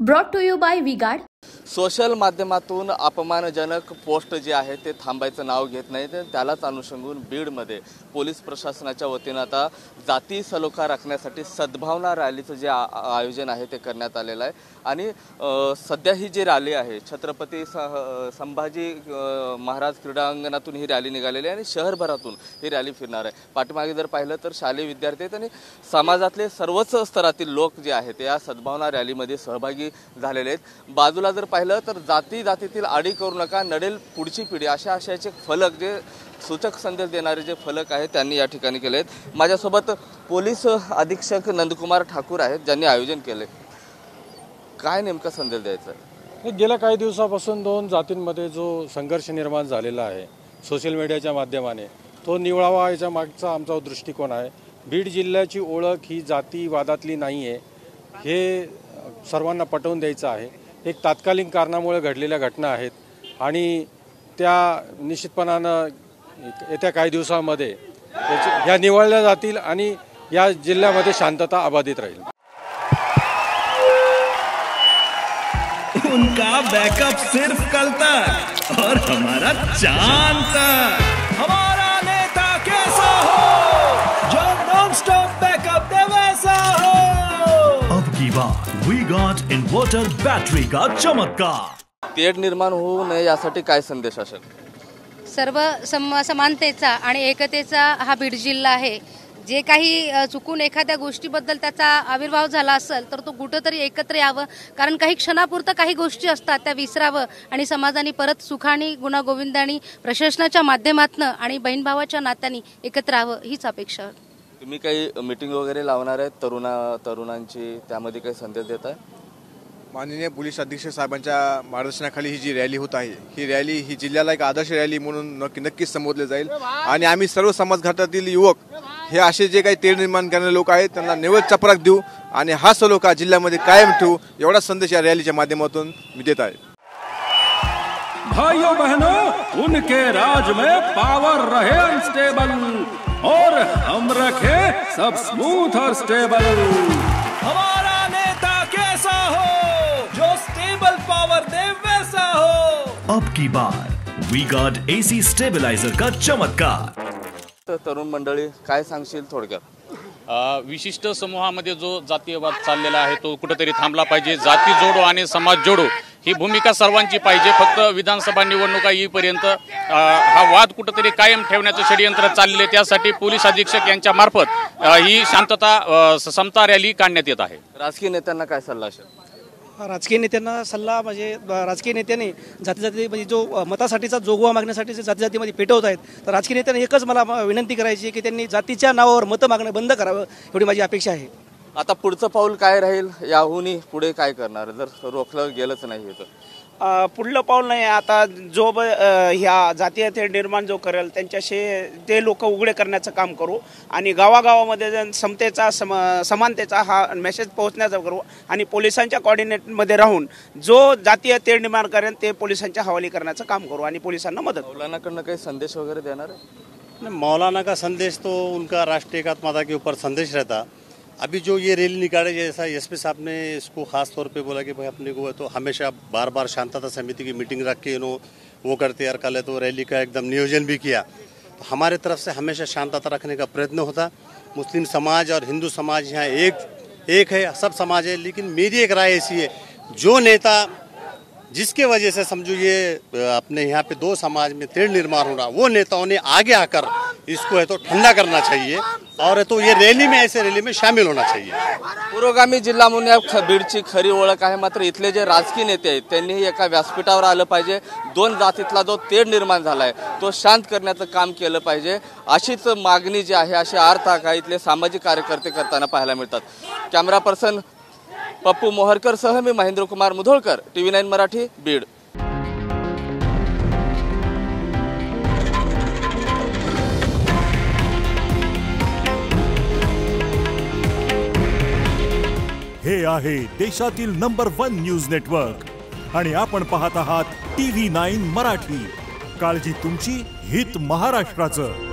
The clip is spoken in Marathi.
Brought to you by V-Guard. Social माध्यमातून अपमानजनक पोस्ट जे आहे ते थांबायचं नाव घेत नाही, तर त्यालाच अनुषंगून बीडमध्ये पोलीस प्रशासनाच्या वतीने आता जाती सलोखा राखण्यासाठी सद्भावना रॅलीचं जे आयोजन आहे ते करण्यात आलेलं आहे। आणि सध्या ही जी रॅली आहे छत्रपती संभाजी महाराज क्रीडांगणातून ही रॅली निघालेली आहे आणि शहरभरातून ही रॅली फिरणार आहे। पाठीमागे जर पाहिलं तर शालेय विद्यार्थी आणि समाजातले सर्वच स्तरातील लोक जे आहेत या सद्भावना रॅलीमध्ये सहभागी झालेले आहेत। बाजूला जर पाहिलं तर जातीतील आडी करू नका, नडेल पुढची पिढी अशा आशयाचे फलक जे सूचक संदेश देणारे जे फलक आहेत त्यांनी या ठिकाणी केले आहेत। माझ्यासोबत पोलीस अधीक्षक नंदकुमार ठाकूर आहेत ज्यांनी आयोजन केले। काय नेमका संदेश द्यायचा आहे? गेल्या काही दिवसापासून दोन जातींमध्ये जो संघर्ष निर्माण झालेला आहे सोशल मीडियाच्या माध्यमाने तो निवळावा याच्या मागचा आमचा दृष्टिकोन आहे। बीड जिल्ह्याची ओळख ही जातीवादातली नाही आहे हे सर्वांना पटवून द्यायचं आहे। एक तात्कालिक कारणामुळे घडलेल्या घटना आहेत आणि त्या निश्चितपणानं येत्या काही दिवसांमध्ये ह्या निवळल्या जातील आणि या जिल्ह्यामध्ये शांतता अबाधित राहील। उनका बैकअप सिर्फ कल तक और हमारा चांद तक। हमारा नेता कैसा हो जो नॉन स्टॉप बैकअप दे वैसा हो। अब की बात V-Guard इन्वर्टर बैटरी का चमत्कार। तेढ निर्माण होऊ नये यासाठी काय संदेश असेल? सर्व समानतेचा आणि एकतेचा हा बीड जिल्हा आहे। जे काही चुकून एखाद्या गोष्टीबद्दल त्याचा आविर्भाव झाला असेल तर तो कुठेतरी एकत्र यावं, कारण काही क्षणापुरतं काही गोष्टी असतात त्या विसरावं आणि समाजाने परत सुखाने गुणागोविंदाने प्रशासनाच्या माध्यमातून आणि बहीण भावाच्या नात्याने एकत्र यावं हीच अपेक्षा। तुम्ही काही मीटिंग वगैरे लावणार आहेत तरुणांची, त्यामध्ये काही संदेश देत आहे? माननीय पोलीस अधीक्षक साहेबांच्या मार्गदर्शनाखाली ही जी रॅली होत आहे ही रॅली ही जिल्ह्याला एक आदर्श रॅली म्हणून नक्कीच संबोधले जाईल आणि आम्ही सर्व समाज घटकातील युवक हे असे जे काही तेढ निर्माण करणारे लोक आहेत त्यांना निवळ चपराक देऊ आणि हा सलोखा जिल्ह्यामध्ये कायम ठेवू एवढा संदेश या रॅलीच्या माध्यमातून मी देत आहे। भाइयों बहनों, उनके राज में पावर रहे अनस्टेबल और हम रखे सब स्मूथ और स्टेबल। हमारा नेता कैसा हो जो स्टेबल पावर दे वैसा हो। अब की बार V-Guard AC स्टेबलाइजर का चमत्कार। तरुण मंडळी काय सांगशील थोडक्यात? विशिष्ट समूहामध्ये जो जातीयवाद चाललेला आहे तो कुठेतरी थांबला पाहिजे। जाती जोडो आणि समाज जोडो ही भूमिका सर्वांची पाहिजे। फक्त विधानसभा निवडणुका येईपर्यंत हा वाद कुठेतरी कायम ठेवण्याचं षडयंत्र चालले, त्यासाठी पोलीस अधीक्षक यांच्या मार्फत ही शांतता समता रॅली काढण्यात येत आहे। राजकीय नेत्यांना काय सल्ला असेल? राजकीय नेत्यांना सल्ला म्हणजे राजकीय नेत्यांनी जाती म्हणजे जो मतासाठीचा जोगवा मागण्यासाठी जे जातीमध्ये पेटवत आहेत तर राजकीय नेत्यांनी एकच मला विनंती करायची की त्यांनी जातीच्या नावावर मतं मागणं बंद करावं एवढी माझी अपेक्षा आहे। आता पुढचं पाऊल काय राहील? याहूनही पुढे काय करणार जर रोखलं गेलंच नाही तर? पुढलं पाऊल नाही, आता जो ह्या जातीय तेढ निर्माण जो करेल त्यांच्याशी ते लोक उघडे करण्याचं काम करू आणि गावागावामध्ये समतेचा समानतेचा हा मेसेज पोहोचण्याचा करू आणि पोलिसांच्या कोऑर्डिनेटमध्ये राहून जो जातीय तेढ निर्माण करेल ते पोलिसांच्या हवाली करण्याचं काम करू आणि पोलिसांना मदत। मौलानाकडनं काही संदेश वगैरे देणार आहे? मौलाना का संदेश तो उनका राष्ट्रीय एकात्मता के ऊपर संदेश रहता। अभी जो ये रैली निकाले जैसा एसपी साहब ने इसको खास तौर पे बोला कि भाई अपने को तो हमेशा बार बार शांतता समिति की मीटिंग रख के वो करते यार कल तो रैली का एकदम नियोजन भी किया। तो हमारे तरफ से हमेशा शांतता रखने का प्रयत्न होता। मुस्लिम समाज और हिंदू समाज यहाँ एक है, सब समाज है, लेकिन मेरी एक राय ऐसी है जो नेता जिसके वजह से समझो ये अपने यहाँ पे दो समाज में तेढ़ निर्माण हो रहा वो नेताओं ने आगे आकर इसको है तो ठंडा करना चाहिए और है तो ये रैली में ऐसे रैली में शामिल होना चाहिए। पुरोगामी जिल्हा म्हणून बीडची खरी ओळख आहे, मात्र इथले जे राजकीय नेते आहेत त्यांनीही एका व्यासपीठावर आलं पाहिजे। दोन जातीतला जो तेढ निर्माण झालाय तो शांत करण्याचं काम केलं पाहिजे अशीच मागणी जी आहे अशी आर्ता इथले सामाजिक कार्यकर्ते करताना पाहायला मिळतात। कॅमेरा पर्सन पप्पू मोहरकर सह मी महेंद्र कुमार मुधोळकर, TV9 मराठी, बीड। हे आहे देशातील नंबर 1 न्यूज नेटवर्क आणि आपण पाहत आहात TV9 मराठी। काळजी तुमची, हित महाराष्ट्राचं।